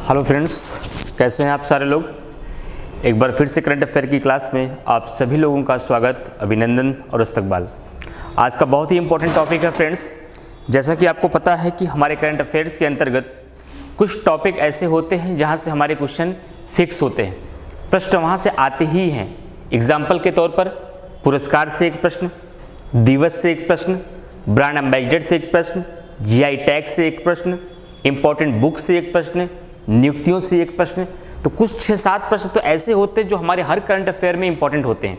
Hello friends, कैसे हैं आप सारे लोग। एक बार फिर से करंट अफेयर की क्लास में आप सभी लोगों का स्वागत, अभिनंदन और इस्तकबाल। आज का बहुत ही इंपॉर्टेंट टॉपिक है फ्रेंड्स। जैसा कि आपको पता है कि हमारे करंट अफेयर्स के अंतर्गत कुछ टॉपिक ऐसे होते हैं जहां से हमारे क्वेश्चन फिक्स होते हैं, प्रश्न वहां से आते ही हैं। एग्जाम्पल के तौर पर पुरस्कार से एक प्रश्न, दिवस से एक प्रश्न, ब्रांड एम्बेसडर से एक प्रश्न, जीआई टैग से एक प्रश्न, इंपॉर्टेंट बुक से एक प्रश्न, नियुक्तियों से एक प्रश्न। तो कुछ 6-7 प्रश्न तो ऐसे होते हैं जो हमारे हर करंट अफेयर में इंपॉर्टेंट होते हैं।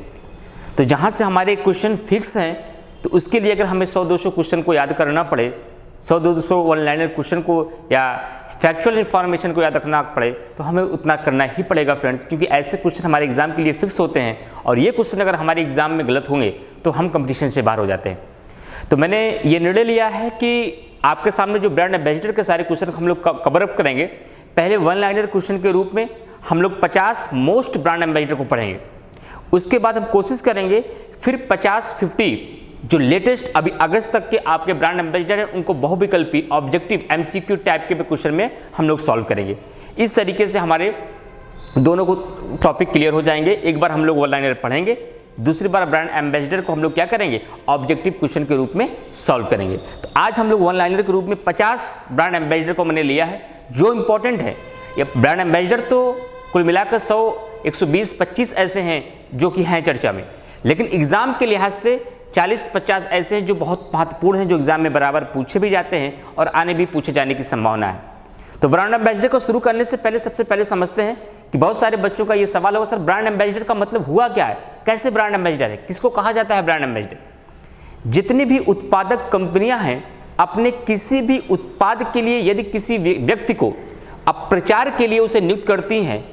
तो जहाँ से हमारे क्वेश्चन फिक्स हैं, तो उसके लिए अगर हमें 100-200 क्वेश्चन को याद करना पड़े, 100-200 वन लाइनर क्वेश्चन को या फैक्चुअल इन्फॉर्मेशन को याद रखना पड़े, तो हमें उतना करना ही पड़ेगा फ्रेंड्स, क्योंकि ऐसे क्वेश्चन हमारे एग्जाम के लिए फिक्स होते हैं और ये क्वेश्चन अगर हमारे एग्जाम में गलत होंगे तो हम कंपटीशन से बाहर हो जाते हैं। तो मैंने ये निर्णय लिया है कि आपके सामने जो ब्रांड एम्बेसडर के सारे क्वेश्चन हम लोग कवर अप करेंगे, पहले वन लाइनर क्वेश्चन के रूप में हम लोग 50 मोस्ट ब्रांड एम्बेसडर को पढ़ेंगे। उसके बाद हम कोशिश करेंगे फिर 50-50 जो लेटेस्ट अभी अगस्त तक के आपके ब्रांड एम्बेसडर हैं उनको बहुविकल्पी ऑब्जेक्टिव एमसीक्यू टाइप के क्वेश्चन में हम लोग सॉल्व करेंगे। इस तरीके से हमारे दोनों को टॉपिक क्लियर हो जाएंगे। एक बार हम लोग वन लाइनर पढ़ेंगे, दूसरी बार ब्रांड एम्बेसडर को हम लोग क्या करेंगे, ऑब्जेक्टिव क्वेश्चन के रूप में सॉल्व करेंगे। तो आज हम लोग वन लाइनर के रूप में 50 ब्रांड एम्बेसडर को मैंने लिया है जो इंपॉर्टेंट है। ये ब्रांड एम्बेसडर तो कुल मिलाकर 100, 120, 25 ऐसे हैं जो कि हैं चर्चा में, लेकिन एग्जाम के लिहाज से 40-50 ऐसे हैं जो बहुत महत्वपूर्ण हैं, जो एग्जाम में बराबर पूछे भी जाते हैं और आने भी पूछे जाने की संभावना है। तो ब्रांड एम्बेसडर को शुरू करने से पहले सबसे पहले समझते हैं कि बहुत सारे बच्चों का ये सवाल होगा, सर ब्रांड एम्बेसडर का मतलब हुआ क्या है, कैसे ब्रांड एम्बेसडर है, किसको कहा जाता है ब्रांड एम्बेसडर। जितनी भी उत्पादक कंपनियां हैं अपने किसी भी उत्पाद के लिए यदि किसी व्यक्ति को अब प्रचार के लिए उसे नियुक्त करती हैं,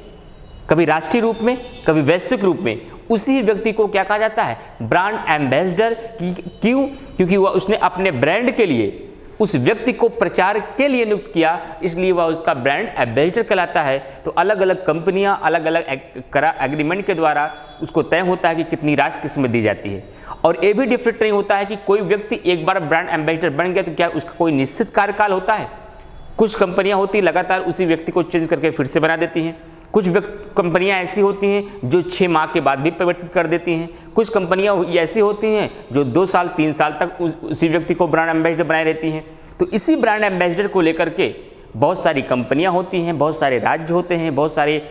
कभी राष्ट्रीय रूप में कभी वैश्विक रूप में, उसी व्यक्ति को क्या कहा जाता है, ब्रांड एम्बेसडर। क्यों? क्योंकि वह उसने अपने ब्रांड के लिए उस व्यक्ति को प्रचार के लिए नियुक्त किया, इसलिए वह उसका ब्रांड एम्बेसडर कहलाता है। तो अलग अलग कंपनियां अलग अलग एग्रीमेंट के द्वारा उसको तय होता है कि कितनी राशि किसमें दी जाती है। और ये भी डिफरेंट नहीं होता है कि कोई व्यक्ति एक बार ब्रांड एम्बेसडर बन गया तो क्या उसका कोई निश्चित कार्यकाल होता है। कुछ कंपनियां होती हैं लगातार उसी व्यक्ति को चेंज करके फिर से बना देती हैं, कुछ कंपनियां ऐसी होती हैं जो 6 माह के बाद भी परिवर्तित कर देती हैं, कुछ कंपनियां ऐसी होती हैं जो 2 साल 3 साल तक उसी व्यक्ति को ब्रांड एम्बेसडर बनाए रहती हैं। तो इसी ब्रांड एम्बेसडर को लेकर के बहुत सारी कंपनियां होती हैं, बहुत सारे राज्य होते हैं, बहुत सारे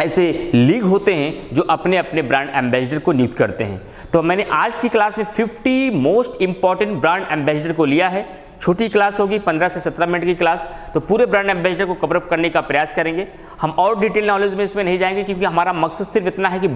ऐसे लीग होते हैं जो अपने अपने ब्रांड एम्बेसडर को नियुक्त करते हैं। तो मैंने आज की क्लास में 50 मोस्ट इंपॉर्टेंट ब्रांड एम्बेसडर को लिया है। छोटी क्लास होगी, 15 से 17 मिनट की क्लास, तो पूरे ब्रांड एम्बेसडर को कवर अप करने का प्रयास करेंगे। हम और डिटेल नॉलेज में इसमें नहीं जाएंगे, क्योंकि हमारा मकसद सिर्फ इतना है कि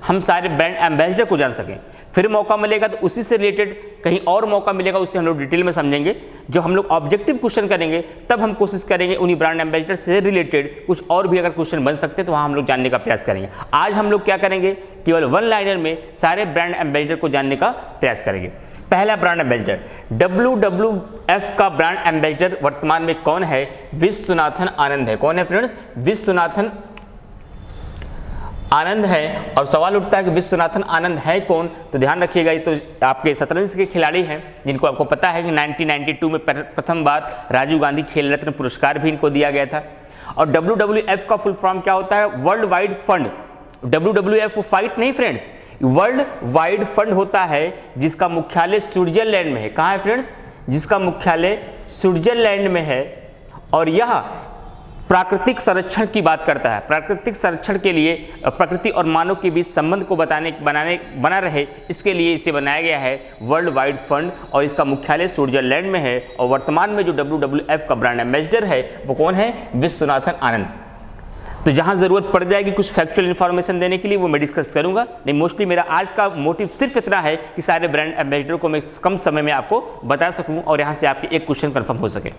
हम सारे ब्रांड एम्बेसडर को जान सकें। फिर मौका मिलेगा तो उसी से रिलेटेड कहीं और मौका मिलेगा, उससे हम लोग डिटेल में समझेंगे। जो हम लोग ऑब्जेक्टिव क्वेश्चन करेंगे तब हम कोशिश करेंगे उन्हीं ब्रांड एम्बेसडर से रिलेटेड कुछ और भी अगर क्वेश्चन बन सकते हैं तो वहाँ हम लोग जानने का प्रयास करेंगे। आज हम लोग क्या करेंगे, केवल वन लाइनर में सारे ब्रांड एम्बेसडर को जानने का प्रयास करेंगे। पहला ब्रांड एम्बेसडर, WWF का ब्रांड एम्बेसडर वर्तमान में कौन है, विश्वनाथन आनंद है। कौन है फ्रेंड्स, विश्वनाथन आनंद है। और सवाल उठता है कि विश्वनाथन आनंद है कौन, तो ध्यान रखिएगा, ये तो आपके शतरंज के खिलाड़ी हैं जिनको आपको पता है कि 1992 में प्रथम बार राजीव गांधी खेल रत्न पुरस्कार भी इनको दिया गया था। और WWF का फुल फॉर्म क्या होता है, world wide fund. WWF fight नहीं फ्रेंड्स, वर्ल्ड वाइड फंड होता है जिसका मुख्यालय स्विट्जरलैंड में है। कहाँ है फ्रेंड्स, जिसका मुख्यालय स्विट्जरलैंड में है। और यह प्राकृतिक संरक्षण की बात करता है। प्राकृतिक संरक्षण के लिए प्रकृति और मानव के बीच संबंध को बना रहे, इसके लिए इसे बनाया गया है वर्ल्ड वाइड फंड, और इसका मुख्यालय स्विट्जरलैंड में है। और वर्तमान में जो WWF का ब्रांड एम्बेसडर है वो कौन है, विश्वनाथन आनंद। तो जहां जरूरत पड़ जाएगी कुछ फैक्चुअल इन्फॉर्मेशन देने के लिए वो मैं डिस्कस करूंगा, नहीं मोस्टली मेरा आज का मोटिव सिर्फ इतना है कि सारे ब्रांड एम्बेसडर को मैं कम समय में आपको बता सकूं और यहां से आपके एक क्वेश्चन कंफर्म हो सके।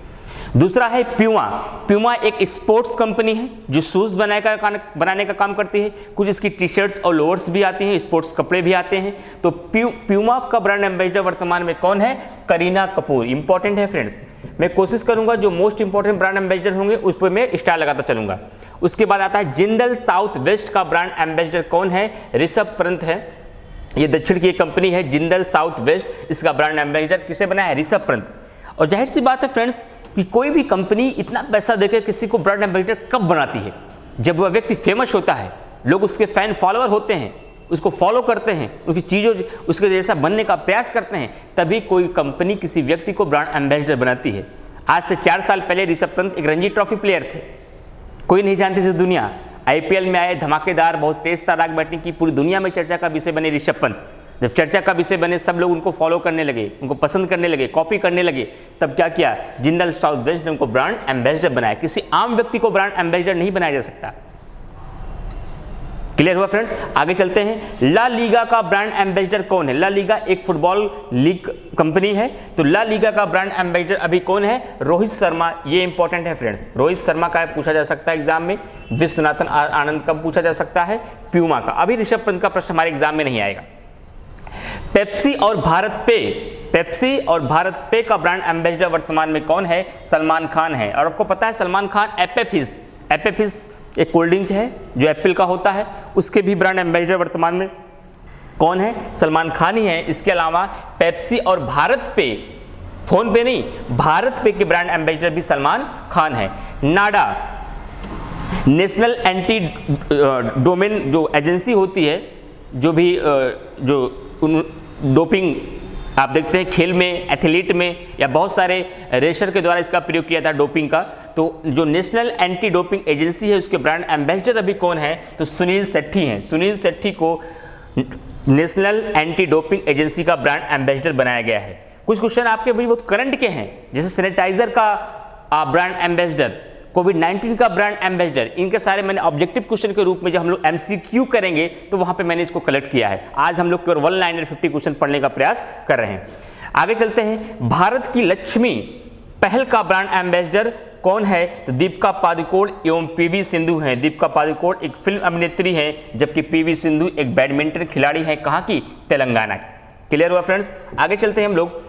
दूसरा है प्यूमा। प्यूमा एक स्पोर्ट्स कंपनी है जो शूज़ बनाने का काम करती है। कुछ इसकी टी शर्ट्स और लोअर्स भी आती हैं, स्पोर्ट्स कपड़े भी आते हैं। तो प्यूमा का ब्रांड एम्बेसडर वर्तमान में कौन है, करीना कपूर। इंपॉर्टेंट है फ्रेंड्स, मैं कोशिश करूंगा जो मोस्ट इंपॉर्टेंट ब्रांड एम्बेसडर होंगे उस पर मैं स्टार लगाता चलूंगा। उसके बाद आता है जिंदल साउथ वेस्ट का ब्रांड एम्बेसडर कौन है, ऋषभ पंत है। ये दक्षिण की एक कंपनी है जिंदल साउथ वेस्ट, इसका ब्रांड एम्बेसडर किसे बनाया है, ऋषभ पंत। और जाहिर सी बात है फ्रेंड्स, कि कोई भी कंपनी इतना पैसा देकर किसी को ब्रांड एम्बेसडर कब बनाती है? जब वह व्यक्ति फेमस होता है, लोग उसके फैन फॉलोअर होते हैं, उसको फॉलो करते हैं, उसकी चीज़ों उसके जैसा बनने का प्रयास करते हैं, तभी कोई कंपनी किसी व्यक्ति को ब्रांड एम्बेसडर बनाती है। आज से 4 साल पहले ऋषभ पंत एक रणजी ट्रॉफी प्लेयर थे, कोई नहीं जानती थी दुनिया। IPL में आए, धमाकेदार, बहुत तेज तर्राक बैटिंग की, पूरी दुनिया में चर्चा का विषय बने ऋषभ पंत। जब चर्चा का विषय बने, सब लोग उनको फॉलो करने लगे, उनको पसंद करने लगे, कॉपी करने लगे, तब क्या किया, जिंदल साउथ वेस्ट ने उनको ब्रांड एम्बेसडर बनाया। किसी आम व्यक्ति को ब्रांड एम्बेसडर नहीं बनाया जा सकता। क्लियर हुआ फ्रेंड्स? आगे चलते हैं। ला लीगा का ब्रांड एम्बेसडर कौन है? ला लीगा एक फुटबॉल लीग कंपनी है, तो ला लीगा का ब्रांड एम्बेसडर अभी कौन है? रोहित शर्मा। ये इंपॉर्टेंट है फ्रेंड्स। रोहित शर्मा का पूछा जा सकता है एग्जाम में, विश्वनाथन आनंद का पूछा जा सकता है, प्यूमा का। अभी ऋषभ पंत का प्रश्न हमारे एग्जाम में नहीं आएगा। पेप्सी और भारत पे का ब्रांड एम्बेसडर वर्तमान में कौन है? सलमान खान है। और आपको पता है सलमान खान एप्पे फिज एक कोल्ड ड्रिंक है जो एप्पल का होता है, उसके भी ब्रांड एम्बेसडर वर्तमान में कौन है? सलमान खान ही है। इसके अलावा पेप्सी और भारत पे, फोन पे नहीं, भारत पे के ब्रांड एम्बेसडर भी सलमान खान है। नाडा नेशनल एंटी डोमेन जो एजेंसी होती है, जो भी डोपिंग आप देखते हैं खेल में, एथलीट में, या बहुत सारे रेसर के द्वारा इसका प्रयोग किया था डोपिंग का, तो जो नेशनल एंटी डोपिंग एजेंसी है उसके ब्रांड एम्बेसडर अभी कौन है? तो सुनील शेट्टी हैं। सुनील शेट्टी को नेशनल एंटी डोपिंग एजेंसी का ब्रांड एम्बेसडर बनाया गया है। कुछ क्वेश्चन आपके भी बहुत करंट के हैं, जैसे सैनिटाइजर का ब्रांड एम्बेसडर, कोविड-19 का ब्रांड एम्बेसडर, इनके सारे मैंने ऑब्जेक्टिव क्वेश्चन के रूप में जब हम लोग MCQ करेंगे तो वहां पे मैंने इसको कलेक्ट किया है। आज हम लोग केवल 150 क्वेश्चन पढ़ने का प्रयास कर रहे हैं। आगे चलते हैं। भारत की लक्ष्मी पहल का ब्रांड एम्बेसडर कौन है? तो दीपिका पादुकोण एवं PV सिंधु हैं। दीपिका पादुकोण एक फिल्म अभिनेत्री है, जबकि PV सिंधु एक बैडमिंटन खिलाड़ी है। कहाँ की? तेलंगाना की। क्लियर हुआ फ्रेंड्स? आगे चलते हैं हम लोग।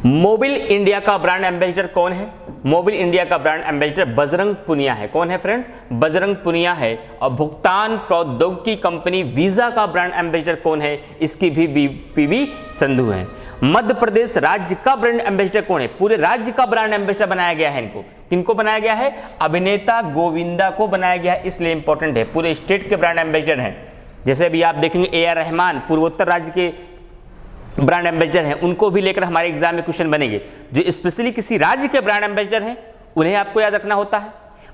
मोबिल इंडिया का ब्रांड एम्बेसडर कौन है? मोबिल इंडिया का ब्रांड एम्बेसडर बजरंग पुनिया है। कौन है फ्रेंड्स? बजरंग पुनिया है। और भुगतान प्रौद्योगिकी कंपनी वीजा का ब्रांड एम्बेसडर कौन है? इसकी भी PV सिंधु है। मध्य प्रदेश राज्य का ब्रांड एम्बेसडर कौन है? पूरे राज्य का ब्रांड एम्बेसडर बनाया गया है इनको। किनको बनाया गया है? अभिनेता गोविंदा को बनाया गया है, इसलिए इंपॉर्टेंट है। पूरे स्टेट के ब्रांड एम्बेसडर हैं। जैसे अभी आप देखेंगे AR रहमान पूर्वोत्तर राज्य के ब्रांड एम्बेसडर हैं, उनको भी लेकर हमारे एग्जाम में क्वेश्चन बनेंगे। जो स्पेशली किसी राज्य के ब्रांड एम्बेसडर हैं उन्हें आपको याद रखना होता है।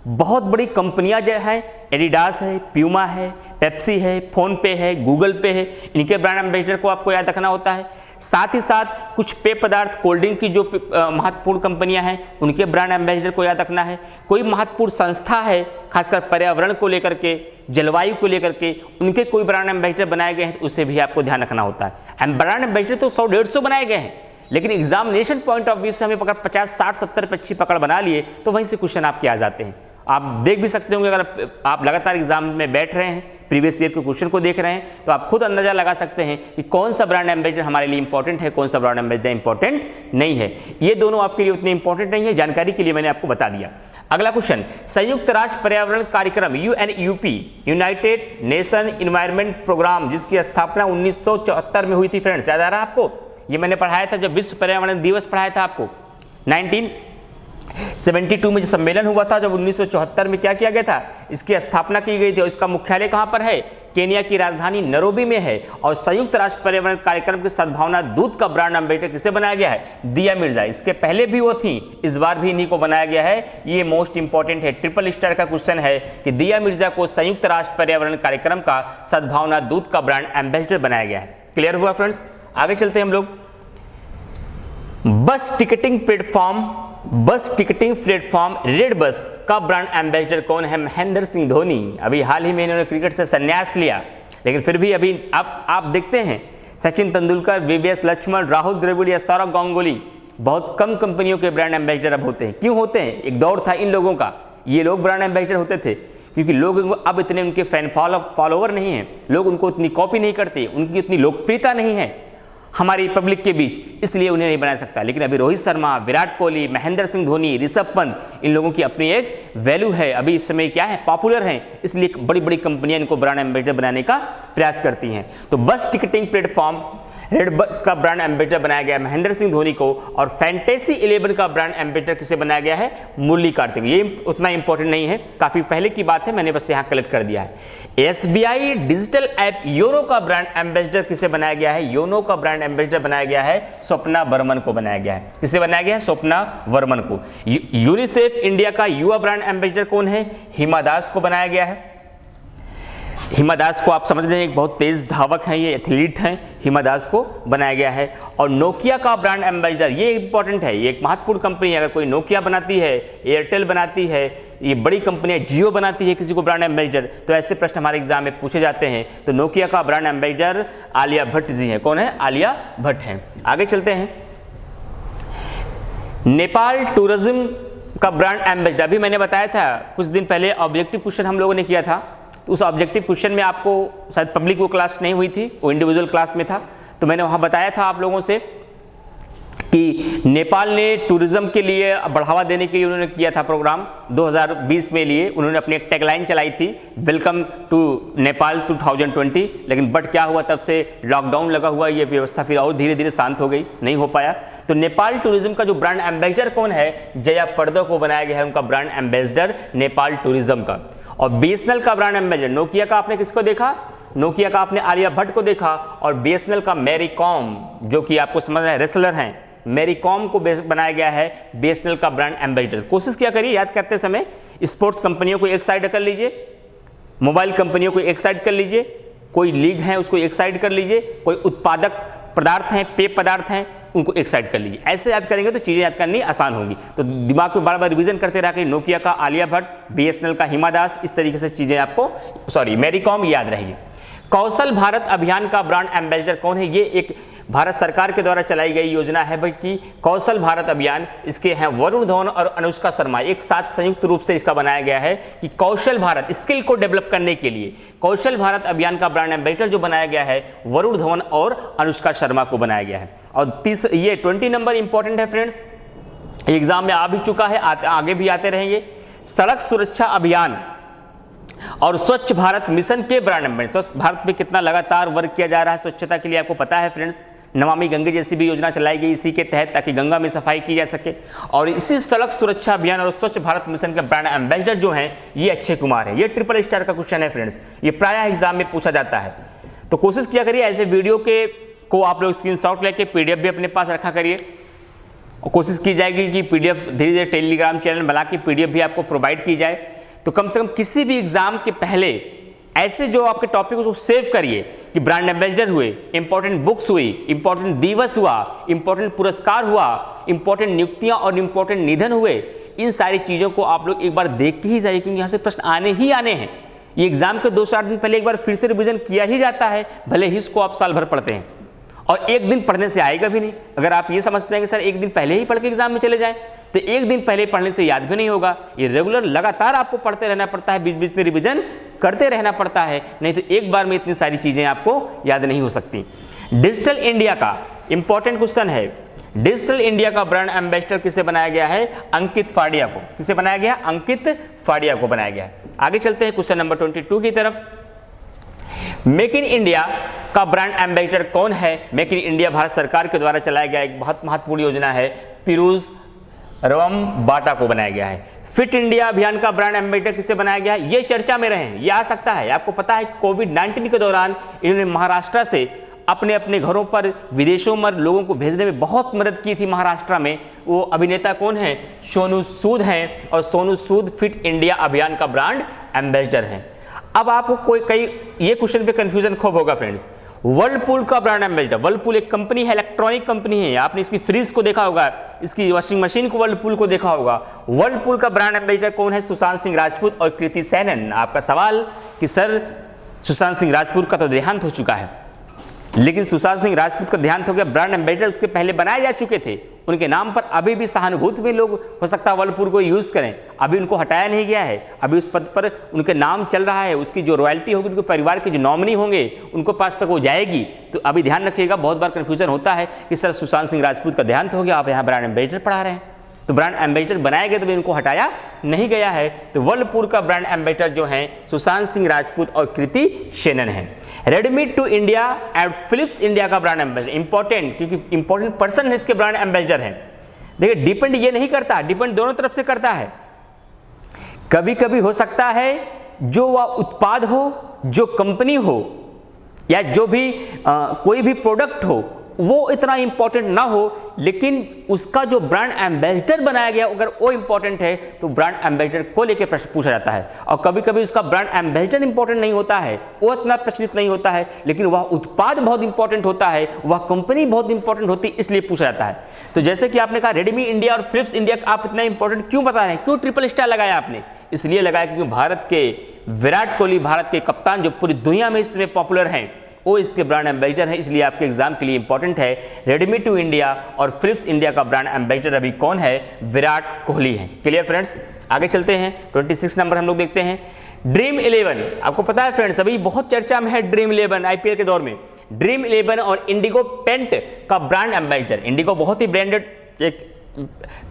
बहुत बड़ी कंपनियां जो हैं, एडिडास है, प्यूमा है, पेप्सी है, फोन पे है, गूगल पे है, इनके ब्रांड एम्बेसडर को आपको याद रखना होता है। साथ ही साथ कुछ पेय पदार्थ, कोल्ड ड्रिंक की जो महत्वपूर्ण कंपनियां हैं उनके ब्रांड एम्बेसडर को याद रखना है। कोई महत्वपूर्ण संस्था है, खासकर पर्यावरण को लेकर के, जलवायु को लेकर के, उनके कोई ब्रांड एम्बेसडर बनाए गए हैं तो उसे भी आपको ध्यान रखना होता है। ब्रांड एम्बेसडर तो 100-150 बनाए गए हैं, लेकिन एग्जामिनेशन पॉइंट ऑफ व्यू से हमें पकड़ 50, 60, 70 पे अच्छी पकड़ बना लिए तो वहीं से क्वेश्चन आपके आ जाते हैं। आप देख भी सकते होंगे, अगर आप लगातार एग्जाम में बैठ रहे हैं, प्रीवियस ईयर के क्वेश्चन को देख रहे हैं, तो आप खुद अंदाजा लगा सकते हैं कि कौन सा ब्रांड एम्बेसडर हमारे लिए इंपॉर्टेंट है, कौन सा ब्रांड एम्बेसडर इंपॉर्टेंट नहीं है। ये दोनों आपके लिए उतने इंपॉर्टेंट नहीं है, जानकारी के लिए मैंने आपको बता दिया। अगला क्वेश्चन, संयुक्त राष्ट्र पर्यावरण कार्यक्रम UNEP, United Nation environment programme, जिसकी स्थापना 1974 में हुई थी फ्रेंड्स, याद आ रहा है आपको? ये मैंने पढ़ाया था जब विश्व पर्यावरण दिवस पढ़ाया था आपको। 1972 में जो सम्मेलन हुआ था, जब 1974 में क्या किया गया था, इसकी स्थापना की गई थी। और इसका मुख्यालय कहाँ पर है? केनिया की राजधानी नैरोबी में है। और संयुक्त राष्ट्र पर्यावरण कार्यक्रम के सद्भावना दूत का ब्रांड एम्बेसडर किसे बनाया गया है? दिया मिर्जा। इसके पहले भी वो थी, इस बार भी इन्हीं को बनाया गया है। ये मोस्ट इंपॉर्टेंट है, ट्रिपल स्टार का क्वेश्चन है कि दिया मिर्जा को संयुक्त राष्ट्र पर्यावरण कार्यक्रम का सद्भावना दूत का ब्रांड एम्बेसडर बनाया गया है। क्लियर हुआ फ्रेंड्स? आगे चलते हैं हम लोग। बस टिकटिंग प्लेटफॉर्म रेड बस का ब्रांड एम्बेसडर कौन है? महेंद्र सिंह धोनी। अभी हाल ही में इन्होंने क्रिकेट से संन्यास लिया, लेकिन फिर भी अभी आप देखते हैं सचिन तेंदुलकर, VVS लक्ष्मण, राहुल द्रविड़ या सौरव गांगुली, बहुत कम कंपनियों के ब्रांड एम्बेसडर अब होते हैं। क्यों होते हैं? एक दौर था इन लोगों का, ये लोग ब्रांड एम्बेसडर होते थे, क्योंकि लोग अब इतने उनके फैन फॉलोवर नहीं हैं, लोग उनको उतनी कॉपी नहीं करते, उनकी उतनी लोकप्रियता नहीं है हमारी पब्लिक के बीच, इसलिए उन्हें नहीं बना सकता। लेकिन अभी रोहित शर्मा, विराट कोहली, महेंद्र सिंह धोनी, ऋषभ पंत, इन लोगों की अपनी एक वैल्यू है, अभी इस समय क्या है, पॉपुलर हैं, इसलिए बड़ी बड़ी कंपनियां इनको ब्रांड एम्बेसडर बनाने का प्रयास करती हैं। तो बस टिकटिंग प्लेटफॉर्म रेडबस का ब्रांड एम्बेसडर बनाया गया है महेंद्र सिंह धोनी को, और फैंटेसी 11 का ब्रांड एम्बेसडर किसे बनाया गया है, मुरली कार्तिक। ये उतना इंपॉर्टेंट नहीं है, काफी पहले की बात है, मैंने बस यहाँ कलेक्ट कर दिया है। एसबीआई डिजिटल ऐप योनो का ब्रांड एम्बेसडर किसे बनाया गया है, योनो का ब्रांड एम्बेसडर बनाया गया है स्वप्ना बर्मन को बनाया गया है। किसे बनाया गया है, स्वप्ना बर्मन को। यूनिसेफ इंडिया का युवा ब्रांड एम्बेसडर कौन है, हिमा दास को बनाया गया है। हिमा दास को आप समझ रहे हैं, एक बहुत तेज धावक हैं, ये एथलीट हैं, हिमा दास को बनाया गया है। और नोकिया का ब्रांड एम्बेसडर, ये इंपॉर्टेंट है, ये एक महत्वपूर्ण कंपनी है। अगर कोई नोकिया बनाती है, एयरटेल बनाती है, ये बड़ी कंपनी है, जियो बनाती है किसी को ब्रांड एम्बेसडर, तो ऐसे प्रश्न हमारे एग्जाम में पूछे जाते हैं। तो नोकिया का ब्रांड एम्बेसडर आलिया भट्ट जी हैं। कौन है, आलिया भट्ट हैं। आगे चलते हैं। नेपाल टूरिज्म का ब्रांड एम्बेसडर, अभी मैंने बताया था कुछ दिन पहले ऑब्जेक्टिव क्वेश्चन हम लोगों ने किया था, उस ऑब्जेक्टिव क्वेश्चन में आपको शायद पब्लिक वो क्लास नहीं हुई थी, वो इंडिविजुअल क्लास में था, तो मैंने वहाँ बताया था आप लोगों से कि नेपाल ने टूरिज्म के लिए बढ़ावा देने के लिए उन्होंने किया था प्रोग्राम 2020 में लिए, उन्होंने अपनी एक टैगलाइन चलाई थी, वेलकम टू नेपाल 2020। लेकिन बट क्या हुआ, तब से लॉकडाउन लगा हुआ, ये व्यवस्था फिर और धीरे धीरे शांत हो गई, नहीं हो पाया। तो नेपाल टूरिज्म का जो ब्रांड एम्बेसडर कौन है, जया पर्दा को बनाया गया है उनका ब्रांड एम्बेसडर नेपाल टूरिज्म का। और बीएसएनएल का ब्रांड एम्बेसडर, नोकिया का आपने किसको देखा, नोकिया का आपने आलिया भट्ट को देखा, और बीएसएनएल का मैरी कॉम, जो कि आपको समझ रहे हैं रेसलर हैं, मैरी कॉम को बनाया गया है बीएसएनएल का ब्रांड एम्बेसडर। कोशिश क्या करिए याद करते समय, स्पोर्ट्स कंपनियों को एक साइड कर लीजिए, मोबाइल कंपनियों को एक साइड कर लीजिए, कोई लीग है उसको एक साइड कर लीजिए, कोई उत्पादक पदार्थ हैं, पेय पदार्थ हैं, उनको एक साइड कर लीजिए। ऐसे याद करेंगे तो चीज़ें याद करनी आसान होंगी। तो दिमाग में बार बार रिवीजन करते रहा कि नोकिया का आलिया भट्ट, बीएसएनएल का हिमा दास, इस तरीके से चीज़ें आपको मैरी कॉम याद रहेगी। कौशल भारत अभियान का ब्रांड एम्बेसडर कौन है, ये एक भारत सरकार के द्वारा चलाई गई योजना है भाई कि कौशल भारत अभियान, इसके हैं वरुण धवन और अनुष्का शर्मा, एक साथ संयुक्त रूप से इसका बनाया गया है कि कौशल भारत स्किल को डेवलप करने के लिए कौशल भारत अभियान का ब्रांड एम्बेसडर जो बनाया गया है वरुण धवन और अनुष्का शर्मा को बनाया गया है। और ये 20 नंबर इंपॉर्टेंट है फ्रेंड्स, एग्जाम में आ भी चुका है, आगे भी आते रहेंगे। सड़क सुरक्षा अभियान और स्वच्छ भारत मिशन के ब्रांड एम्बेसडर, स्वच्छ भारत में कितना लगातार वर्क किया जा रहा है स्वच्छता के लिए आपको पता है फ्रेंड्स। नमामि गंगे जैसी भी योजना चलाई गई इसी के तहत, ताकि गंगा में सफाई की जा सके। और इसी सड़क सुरक्षा अभियान और स्वच्छ भारत मिशन के ब्रांड एम्बेसडर जो हैं ये अक्षय कुमार है। ये ट्रिपल स्टार का क्वेश्चन है फ्रेंड्स, ये प्रायः एग्जाम में पूछा जाता है। तो कोशिश किया करिए ऐसे वीडियो के को आप लोग स्क्रीनशॉट लेके पीडीएफ भी अपने पास रखा करिए, और कोशिश की जाएगी कि पीडीएफ धीरे धीरे टेलीग्राम चैनल बना के पीडीएफ भी आपको प्रोवाइड की जाए। तो कम से कम किसी भी एग्जाम के पहले ऐसे जो आपके टॉपिक उसको सेव करिए कि ब्रांड एम्बेसडर हुए, इंपॉर्टेंट बुक्स हुई, इंपॉर्टेंट दिवस हुआ, इंपॉर्टेंट पुरस्कार हुआ, इंपॉर्टेंट नियुक्तियां और इंपॉर्टेंट निधन हुए। इन सारी चीज़ों को आप लोग एक बार देख के ही जाइए, क्योंकि यहाँ से प्रश्न आने ही आने हैं। ये एग्जाम के 2-4 दिन पहले एक बार फिर से रिविजन किया ही जाता है, भले ही इसको आप साल भर पढ़ते हैं। और एक दिन पढ़ने से आएगा भी नहीं। अगर आप ये समझते हैं कि सर एक दिन पहले ही पढ़ के एग्जाम में चले जाएं, तो एक दिन पहले पढ़ने से याद भी नहीं होगा। ये रेगुलर लगातार आपको पढ़ते रहना पड़ता है, बीच बीच में रिवीजन करते रहना पड़ता है, नहीं तो एक बार में इतनी सारी चीज़ें आपको याद नहीं हो सकती। डिजिटल इंडिया का इंपॉर्टेंट क्वेश्चन है, डिजिटल इंडिया का ब्रांड एम्बेसडर किसे बनाया गया है, अंकित फाड़िया को। किसे बनाया गया, अंकित फाड़िया को बनाया गया है। आगे चलते हैं क्वेश्चन नंबर 22 की तरफ। मेक इन इंडिया का ब्रांड एम्बेसडर कौन है। मेक इन इंडिया भारत सरकार के द्वारा चलाया गया एक बहुत महत्वपूर्ण योजना है, पीयूष रवम बाटा को बनाया गया है। फिट इंडिया अभियान का ब्रांड एम्बेसडर किसे बनाया गया है, ये चर्चा में रहे, ये आ सकता है। आपको पता है कोविड-19 के दौरान इन्होंने महाराष्ट्र से अपने अपने घरों पर, विदेशों में लोगों को भेजने में बहुत मदद की थी महाराष्ट्र में। वो अभिनेता कौन है, सोनू सूद हैं, और सोनू सूद फिट इंडिया अभियान का ब्रांड एम्बेसडर हैं। अब आपको ये क्वेश्चन पे कंफ्यूजन खूब होगा फ्रेंड्स। वर्लपूल का ब्रांड एम्बेसडर, वर्लपूल एक कंपनी है, इलेक्ट्रॉनिक कंपनी है, आपने इसकी फ्रिज को देखा होगा, इसकी वॉशिंग मशीन को, वर्लपूल को देखा होगा। वर्लपूल का ब्रांड एम्बेसडर कौन है, सुशांत सिंह राजपूत और कृति सेनन। आपका सवाल कि सर सुशांत सिंह राजपूत का तो देहांत हो चुका है, लेकिन सुशांत सिंह राजपूत का देहांत हो गया, ब्रांड एम्बेसडर उसके पहले बनाए जा चुके थे, उनके नाम पर अभी भी सहानुभूति में लोग हो सकता है वर्लपूल को यूज़ करें, अभी उनको हटाया नहीं गया है, अभी उस पद पर उनके नाम चल रहा है, उसकी जो रॉयल्टी होगी उनके परिवार के जो नॉमिनी होंगे उनको पास तक वो जाएगी। तो अभी ध्यान रखिएगा, बहुत बार कन्फ्यूजन होता है कि सर सुशांत सिंह राजपूत का देहांत हो गया, आप यहाँ ब्रांड एम्बेसडर पढ़ा रहे हैं, तो ब्रांड एम्बेसडर बनाए गए, तो इनको हटाया नहीं गया है। तो वर्लपूल का ब्रांड एम्बेसडर जो है सुशांत सिंह राजपूत और कृति शेनन है। Redmi to India and Philips India का ब्रांड एम्बेसडर, इंपॉर्टेंट, क्योंकि इंपॉर्टेंट पर्सन इसके ब्रांड एम्बेसडर है। देखिए डिपेंड ये नहीं करता, डिपेंड दोनों तरफ से करता है। कभी कभी हो सकता है जो वह उत्पाद हो, जो कंपनी हो, या जो भी कोई भी प्रोडक्ट हो वो इतना इंपॉर्टेंट ना हो, लेकिन उसका जो ब्रांड एम्बेसडर बनाया गया अगर वो इंपॉर्टेंट है तो ब्रांड एम्बेसडर को लेकर प्रश्न पूछा जाता है। और कभी कभी उसका ब्रांड एम्बेसडर इंपॉर्टेंट नहीं होता है, वो इतना प्रचलित नहीं होता है, लेकिन वह उत्पाद बहुत इंपॉर्टेंट होता है, वह कंपनी बहुत इंपॉर्टेंट होती है, इसलिए पूछा जाता है। तो जैसे कि आपने कहा रेडमी इंडिया और फिलिप्स इंडिया आप इतना इंपॉर्टेंट क्यों बता रहे हैं, क्यों ट्रिपल स्टार लगाया आपने? इसलिए लगाया क्योंकि भारत के विराट कोहली, भारत के कप्तान जो पूरी दुनिया में इसमें पॉपुलर हैं, वो इसके ब्रांड एम्बेसडर है, इसलिए आपके एग्जाम के लिए इंपॉर्टेंट है। रेडमी टू इंडिया और फिलिप्स इंडिया का ब्रांड एम्बेसडर अभी कौन है? विराट कोहली है। क्लियर फ्रेंड्स, आगे चलते हैं। 26 नंबर हम लोग देखते हैं ड्रीम 11। आपको पता है फ्रेंड्स अभी बहुत चर्चा में है ड्रीम 11 आईपीएल के दौर में। ड्रीम 11 और इंडिगो पेंट का ब्रांड एम्बेसडर, इंडिगो बहुत ही ब्रांडेड एक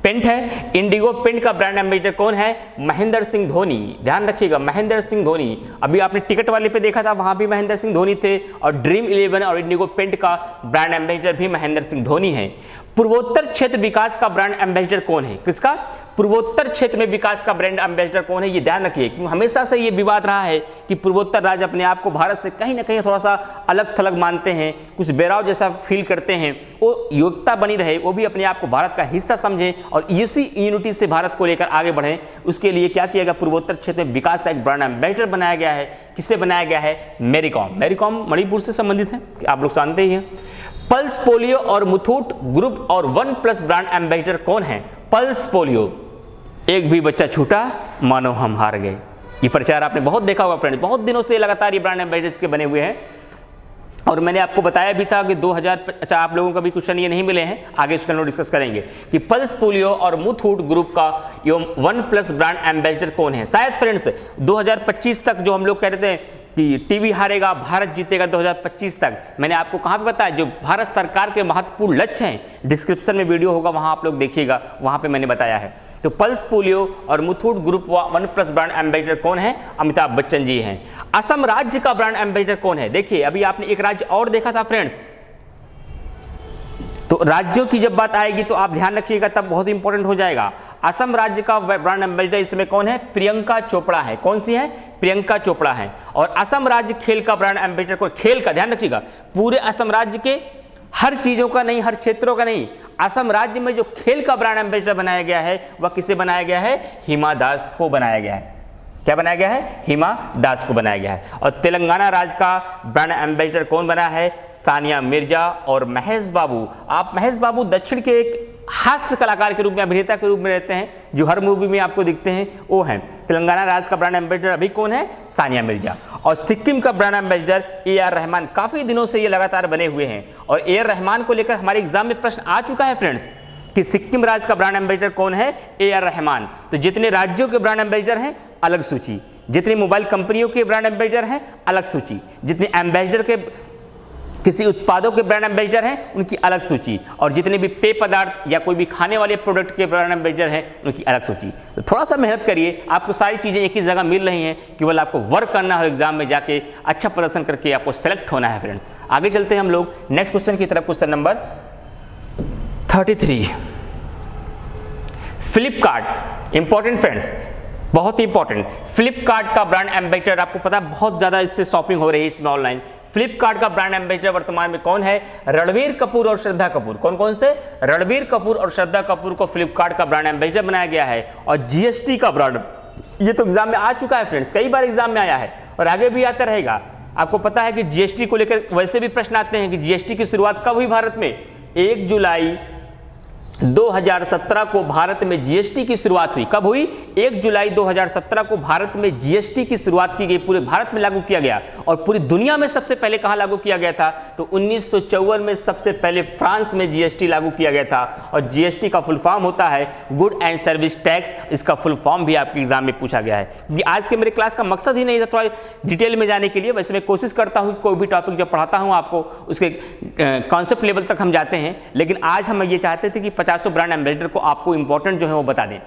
पेंट है, इंडिगो पेंट का ब्रांड एम्बेसडर कौन है? महेंद्र सिंह धोनी। ध्यान रखिएगा, महेंद्र सिंह धोनी। अभी आपने टिकट वाले पे देखा था, वहां भी महेंद्र सिंह धोनी थे, और ड्रीम 11 और इंडिगो पेंट का ब्रांड एम्बेसडर भी महेंद्र सिंह धोनी है। पूर्वोत्तर क्षेत्र विकास का ब्रांड एम्बेसडर कौन है? किसका? पूर्वोत्तर क्षेत्र में विकास का ब्रांड एम्बेसडर कौन है? ये ध्यान रखिए, क्योंकि हमेशा से ये विवाद रहा है कि पूर्वोत्तर राज्य अपने आप को भारत से कहीं ना कहीं थोड़ा सा अलग थलग मानते हैं, कुछ बेराव जैसा फील करते हैं। वो योग्यता बनी रहे, वो भी अपने आप को भारत का हिस्सा समझें और इसी यूनिटी से भारत को लेकर आगे बढ़ें। उसके लिए क्या किया गया? पूर्वोत्तर क्षेत्र में विकास का एक ब्रांड एम्बेसडर बनाया गया है। किससे बनाया गया है? मैरी कॉम। मैरी कॉम मणिपुर से संबंधित है, आप लोग जानते ही हैं। पल्स पोलियो और मुथूट ग्रुप और OnePlus ब्रांड एम्बेसडर कौन है? पल्स पोलियो, एक भी बच्चा छूटा मानो हम हार गए, ये प्रचार आपने बहुत देखा होगा फ्रेंड्स। बहुत दिनों से लगातार ये ब्रांड एम्बेसडर के बने हुए हैं, और मैंने आपको बताया भी था कि 2000, अच्छा आप लोगों को भी क्वेश्चन ये नहीं मिले हैं, आगे इसका हम डिस्कस करेंगे कि पल्स पोलियो और मुथूट ग्रुप का OnePlus ब्रांड एम्बेसडर कौन है। शायद फ्रेंड्स 2025 तक जो हम लोग कह रहे थे कि टीवी हारेगा भारत जीतेगा 2025 तक, मैंने आपको कहाँ पे बताया? जो भारत सरकार के महत्वपूर्ण लक्ष्य हैं, डिस्क्रिप्शन में वीडियो होगा, वहाँ आप लोग देखिएगा, वहाँ पे मैंने बताया है। तो पल्स पोलियो और Muthoot group OnePlus brand ambassador कौन है? अमिताभ बच्चन जी हैं। असम राज्य का ब्रांड एम्बेसडर कौन है? देखिए अभी आपने एक राज्य और देखा था फ्रेंड्स, तो राज्यों की जब बात आएगी तो आप ध्यान रखिएगा, तब बहुत इंपॉर्टेंट हो जाएगा। असम राज्य का ब्रांड एम्बेसडर इसमें कौन है? प्रियंका चोपड़ा है। कौन सी है? प्रियंका चोपड़ा है। और असम राज्य खेल का ब्रांड एम्बेसडर कौन? खेल का, ध्यान रखिएगा, पूरे असम राज्य के हर चीजों का नहीं, हर क्षेत्रों का नहीं, असम राज्य में जो खेल का ब्रांड एम्बेसडर बनाया गया है वह किसे बनाया गया है? हिमा दास को बनाया गया है। क्या बनाया गया है? हिमा दास को बनाया गया है। और तेलंगाना राज्य का ब्रांड एम्बेसडर कौन बना है? सानिया मिर्जा और महेश बाबू। आप महेश बाबू दक्षिण के एक हास्य कलाकार के रूप में, अभिनेता के रूप में रहते हैं, जो हर मूवी में आपको दिखते हैं, वो हैं। तेलंगाना राज्य का ब्रांड एम्बेसडर अभी कौन है? सानिया मिर्जा। और सिक्किम का ब्रांड एम्बेसडर AR रहमान। काफी दिनों से ये लगातार बने हुए हैं, और AR रहमान को लेकर हमारे एग्जाम में प्रश्न आ चुका है फ्रेंड्स कि सिक्किम राज्य का ब्रांड एम्बेसडर कौन है? AR रहमान। तो जितने राज्यों के ब्रांड एम्बेसडर हैं अलग सूची, जितनी मोबाइल कंपनियों के ब्रांड एम्बेसडर हैं अलग सूची, जितने एम्बेसडर के किसी उत्पादों के ब्रांड एम्बेसडर हैं उनकी अलग सूची, और जितने भी पेय पदार्थ या कोई भी खाने वाले प्रोडक्ट के ब्रांड एम्बेसडर हैं उनकी अलग सूची। तो थोड़ा सा मेहनत करिए, आपको सारी चीज़ें एक ही जगह मिल रही हैं, केवल आपको वर्क करना है, एग्जाम में जाके अच्छा प्रदर्शन करके आपको सेलेक्ट होना है फ्रेंड्स। आगे चलते हैं हम लोग नेक्स्ट क्वेश्चन की तरफ, question number 33। Flipkart, important friends, बहुत ही इंपॉर्टेंट। फ्लिपकार्ट का ब्रांड एम्बेसडर, आपको पता है बहुत ज्यादा इससे शॉपिंग हो रही है इसमें ऑनलाइन। फ्लिपकार्ट का ब्रांड एम्बेसडर वर्तमान में कौन है? रणबीर कपूर और श्रद्धा कपूर। कौन कौन से? रणबीर कपूर और श्रद्धा कपूर को फ्लिपकार्ट का ब्रांड एम्बेसडर बनाया गया है। और GST का ब्रांड, ये तो एग्जाम में आ चुका है फ्रेंड्स, कई बार एग्जाम में आया है और आगे भी आता रहेगा। आपको पता है कि GST को लेकर वैसे भी प्रश्न आते हैं कि GST की शुरुआत कब हुई भारत में? 1 जुलाई 2017 को भारत में GST की शुरुआत हुई। कब हुई? 1 जुलाई 2017 को भारत में GST की शुरुआत की गई, पूरे भारत में लागू किया गया। और पूरी दुनिया में सबसे पहले कहाँ लागू किया गया था, तो 1954 में सबसे पहले फ्रांस में जीएसटी लागू किया गया था। और जीएसटी का फुल फॉर्म होता है गुड एंड सर्विस टैक्स। इसका फुल फॉर्म भी आपके एग्जाम में पूछा गया है, क्योंकि आज के मेरे क्लास का मकसद ही नहीं था थोड़ा डिटेल में जाने के लिए। वैसे मैं कोशिश करता हूँ कि कोई भी टॉपिक जब पढ़ाता हूँ आपको उसके कॉन्सेप्ट लेवल तक हम जाते हैं, लेकिन आज हम ये चाहते थे कि 50 ब्रांड एम्बेसडर को आपको इंपॉर्टेंट जो है वो बता दें।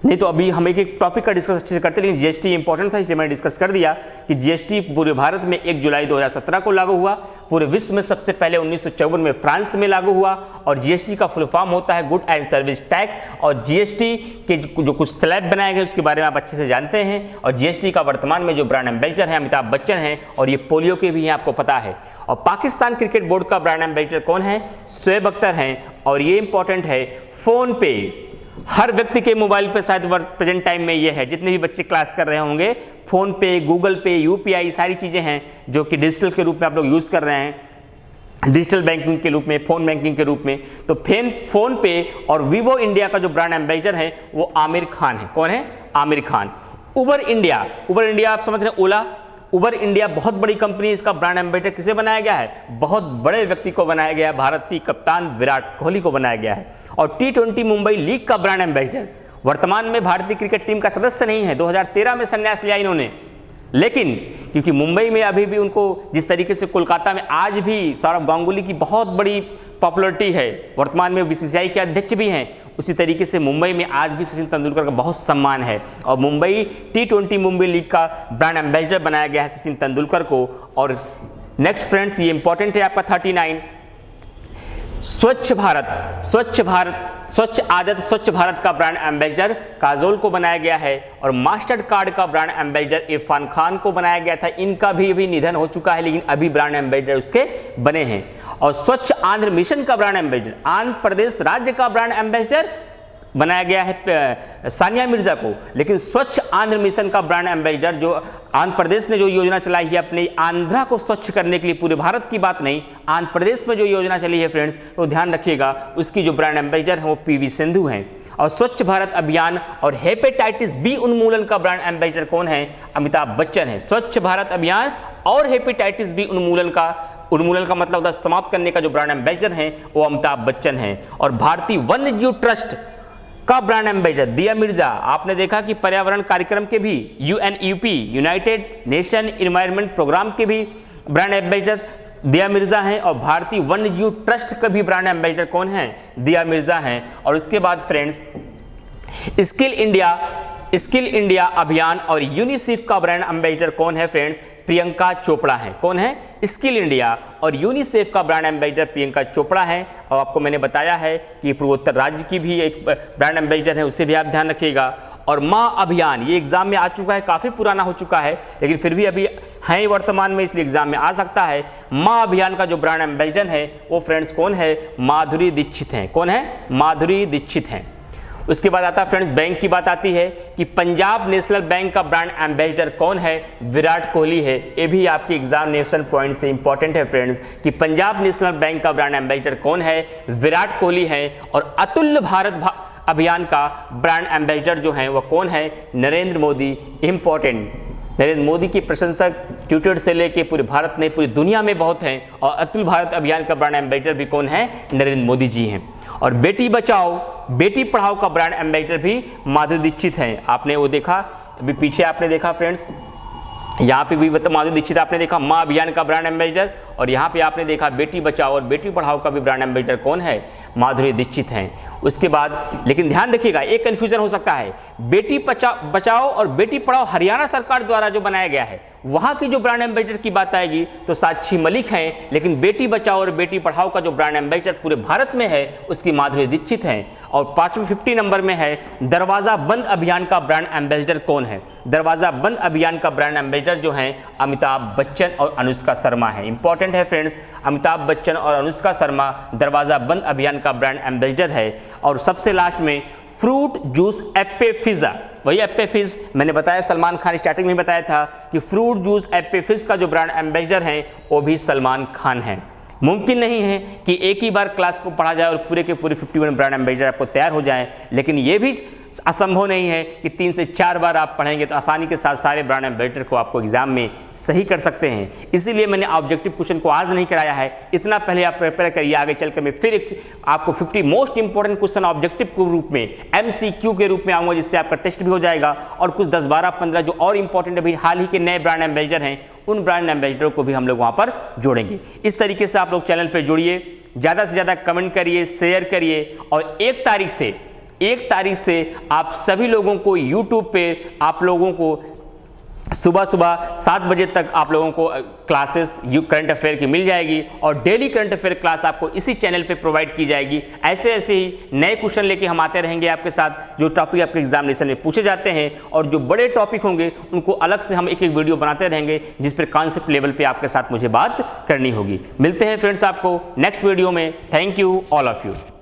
नहीं तो अभी हम एक टॉपिक का डिस्कस अच्छे से करते, लेकिन जीएसटी इंपॉर्टेंट था इसलिए मैंने डिस्कस कर दिया कि जीएसटी पूरे भारत में 1 जुलाई 2017 को लागू हुआ। पूरे विश्व में सबसे पहले 1954 में फ्रांस में लागू हुआ। और जीएसटी का फुल फॉर्म होता है गुड एंड सर्विस टैक्स। और जीएसटी के जो कुछ स्लैब बनाए गए उसके बारे में आप अच्छे से जानते हैं। और जीएसटी का वर्तमान में जो ब्रांड एम्बेसडर हैं अमिताभ बच्चन हैं, और ये पोलियो के भी हैं, आपको पता है। और पाकिस्तान क्रिकेट बोर्ड का ब्रांड एम्बेसडर कौन है, शोएब अख्तर हैं। और ये इंपॉर्टेंट है, फोन पे हर व्यक्ति के मोबाइल पे शायद प्रेजेंट टाइम में ये है, जितने भी बच्चे क्लास कर रहे होंगे, फोन पे, गूगल पे, यूपीआई सारी चीज़ें हैं जो कि डिजिटल के रूप में आप लोग यूज़ कर रहे हैं, डिजिटल बैंकिंग के रूप में, फोन बैंकिंग के रूप में। तो फोन पे और वीवो इंडिया का जो ब्रांड एम्बेसडर है वो आमिर खान है। कौन है, आमिर खान। उबर इंडिया आप समझ रहे हैं, ओला, उबर इंडिया बहुत बड़ी कंपनी, इसका ब्रांड एम्बेसडर किसे बनाया गया है, बहुत बड़े व्यक्ति को बनाया गया है, भारत की कप्तान विराट कोहली को बनाया गया है। और T20 मुंबई लीग का ब्रांड एम्बेसडर वर्तमान में भारतीय क्रिकेट टीम का सदस्य नहीं है, 2013 में संन्यास लिया इन्होंने, लेकिन क्योंकि मुंबई में अभी भी उनको जिस तरीके से कोलकाता में आज भी सौरव गांगुली की बहुत बड़ी पॉपुलरिटी है, वर्तमान में बीसीसीआई के अध्यक्ष भी हैं, उसी तरीके से मुंबई में आज भी सचिन तेंदुलकर का बहुत सम्मान है। और मुंबई T20 मुंबई लीग का ब्रांड एम्बेसडर बनाया गया है सचिन तेंदुलकर को। और नेक्स्ट फ्रेंड्स, ये इंपॉर्टेंट है आपका 39, स्वच्छ भारत का ब्रांड एम्बेसडर काजोल को बनाया गया है। और मास्टर कार्ड का ब्रांड एम्बेसडर इरफान खान को बनाया गया था। इनका भी अभी निधन हो चुका है, लेकिन अभी ब्रांड एम्बेसडर उसके बने हैं। और स्वच्छ आंध्र मिशन का ब्रांड एम्बेसडर, आंध्र प्रदेश राज्य का ब्रांड एम्बेसडर बनाया गया है सानिया मिर्जा को। लेकिन स्वच्छ आंध्र मिशन का ब्रांड एम्बेसडर, जो आंध्र प्रदेश ने जो योजना चलाई है अपने आंध्रा को स्वच्छ करने के लिए, पूरे भारत की बात नहीं, आंध्र प्रदेश में जो योजना चली है फ्रेंड्स, तो ध्यान रखिएगा, उसकी जो ब्रांड एम्बेसडर है वो PV सिंधु हैं। और स्वच्छ भारत अभियान और हेपेटाइटिस बी उन्मूलन का ब्रांड एम्बेसडर कौन है, अमिताभ बच्चन है। स्वच्छ भारत अभियान और हेपेटाइटिस बी उन्मूलन का मतलब होता है समाप्त करने का जो ब्रांड एम्बेसडर है वो अमिताभ बच्चन है। और भारतीय वन्य जीव ट्रस्ट का ब्रांड एम्बेसडर दिया मिर्जा, आपने देखा कि पर्यावरण कार्यक्रम के भी UNEP United Nation environment programme के भी ब्रांड एम्बेसडर दिया मिर्जा हैं। और भारतीय वन्य जीव ट्रस्ट का भी ब्रांड एम्बेसडर कौन है, दिया मिर्जा हैं। और उसके बाद फ्रेंड्स, स्किल इंडिया अभियान और यूनिसेफ का ब्रांड एम्बेसडर कौन है फ्रेंड्स, प्रियंका चोपड़ा है। कौन है, स्किल इंडिया और यूनिसेफ का ब्रांड एम्बेसडर प्रियंका चोपड़ा है। और आपको मैंने बताया है कि पूर्वोत्तर राज्य की भी एक ब्रांड एम्बेसडर है, उससे भी आप ध्यान रखिएगा। और माँ अभियान, ये एग्जाम में आ चुका है, काफ़ी पुराना हो चुका है, लेकिन फिर भी अभी है वर्तमान में, इसलिए एग्जाम में आ सकता है। माँ अभियान का जो ब्रांड एम्बेसडर है वो फ्रेंड्स कौन है, माधुरी दीक्षित हैं। कौन है, माधुरी दीक्षित हैं। उसके बाद आता है फ्रेंड्स, बैंक की बात आती है कि पंजाब नेशनल बैंक का ब्रांड एम्बेसडर कौन है, विराट कोहली है। ये भी आपके एग्जामिनेशन पॉइंट से इंपॉर्टेंट है फ्रेंड्स कि पंजाब नेशनल बैंक का ब्रांड एम्बेसडर कौन है, विराट कोहली है। और अतुल्य भारत अभियान का ब्रांड एम्बेसडर जो है वो कौन है, नरेंद्र मोदी। इंपॉर्टेंट, नरेंद्र मोदी की प्रशंसक ट्विटर से लेके पूरे भारत में, पूरी दुनिया में बहुत हैं। और अतुल्य भारत अभियान का ब्रांड एम्बेसडर भी कौन है, नरेंद्र मोदी जी हैं। और बेटी बचाओ बेटी पढ़ाओ का ब्रांड एम्बेसडर भी माधुरी दीक्षित हैं। आपने वो देखा, अभी पीछे आपने देखा फ्रेंड्स, यहाँ पे भी माधुरी दीक्षित आपने देखा, माँ अभियान का ब्रांड एम्बेसडर। और यहाँ पे आपने देखा बेटी बचाओ और बेटी पढ़ाओ का भी ब्रांड एम्बेसडर कौन है, माधुरी दीक्षित हैं। उसके बाद लेकिन ध्यान रखिएगा, एक कन्फ्यूजन हो सकता है, बेटी बचाओ और बेटी पढ़ाओ हरियाणा सरकार द्वारा जो बनाया गया है, वहाँ की जो ब्रांड एम्बेसडर की बात आएगी तो साक्षी मलिक हैं। लेकिन बेटी बचाओ और बेटी पढ़ाओ का जो ब्रांड एम्बेसडर पूरे भारत में है उसकी माधुरी दीक्षित हैं। और 50 नंबर में है, दरवाज़ा बंद अभियान का ब्रांड एम्बेसडर कौन है, दरवाज़ा बंद अभियान का ब्रांड एम्बेसडर जो है अमिताभ बच्चन और अनुष्का शर्मा है। इंपॉर्टेंट है फ्रेंड्स, अमिताभ बच्चन और अनुष्का शर्मा दरवाज़ा बंद अभियान का ब्रांड एम्बेसडर है। और सबसे लास्ट में फ्रूट जूस एप्पे फिज़ा, वही एप्पे फिज़ मैंने बताया, सलमान खान स्टार्टिंग में बताया था कि फ्रूट जूस एप्पे फिज़ का जो ब्रांड एम्बेसडर है वो भी सलमान खान है। मुमकिन नहीं है कि एक ही बार क्लास को पढ़ा जाए और पूरे के पूरे 51 ब्रांड एम्बेसडर आपको तैयार हो जाए, लेकिन ये भी असंभव नहीं है कि 3 से 4 बार आप पढ़ेंगे तो आसानी के साथ सारे ब्रांड एम्बेसडर को आपको एग्जाम में सही कर सकते हैं। इसीलिए मैंने ऑब्जेक्टिव क्वेश्चन को आज नहीं कराया है, इतना पहले आप प्रिपेयर करिए। आगे चलकर मैं फिर आपको 50 मोस्ट इंपॉर्टेंट क्वेश्चन ऑब्जेक्टिव के रूप में MCQ के रूप में आऊँगा, जिससे आपका टेस्ट भी हो जाएगा और कुछ 10, 12, 15 जो और इंपॉर्टेंट अभी हाल ही के नए ब्रांड एम्बेसडर हैं उन ब्रांड एम्बेसडर को भी हम लोग वहाँ पर जोड़ेंगे। इस तरीके से आप लोग चैनल पर जुड़िए, ज़्यादा से ज़्यादा कमेंट करिए, शेयर करिए और 1 तारीख से आप सभी लोगों को YouTube पे आप लोगों को सुबह 7 बजे तक आप लोगों को क्लासेस करंट अफेयर की मिल जाएगी और डेली करंट अफेयर क्लास आपको इसी चैनल पे प्रोवाइड की जाएगी। ऐसे ही नए क्वेश्चन लेके हम आते रहेंगे आपके साथ, जो टॉपिक आपके एग्जामिनेशन में पूछे जाते हैं और जो बड़े टॉपिक होंगे उनको अलग से हम एक वीडियो बनाते रहेंगे, जिस पर कॉन्सेप्ट लेवल पे आपके साथ मुझे बात करनी होगी। मिलते हैं फ्रेंड्स आपको नेक्स्ट वीडियो में। Thank you all of you.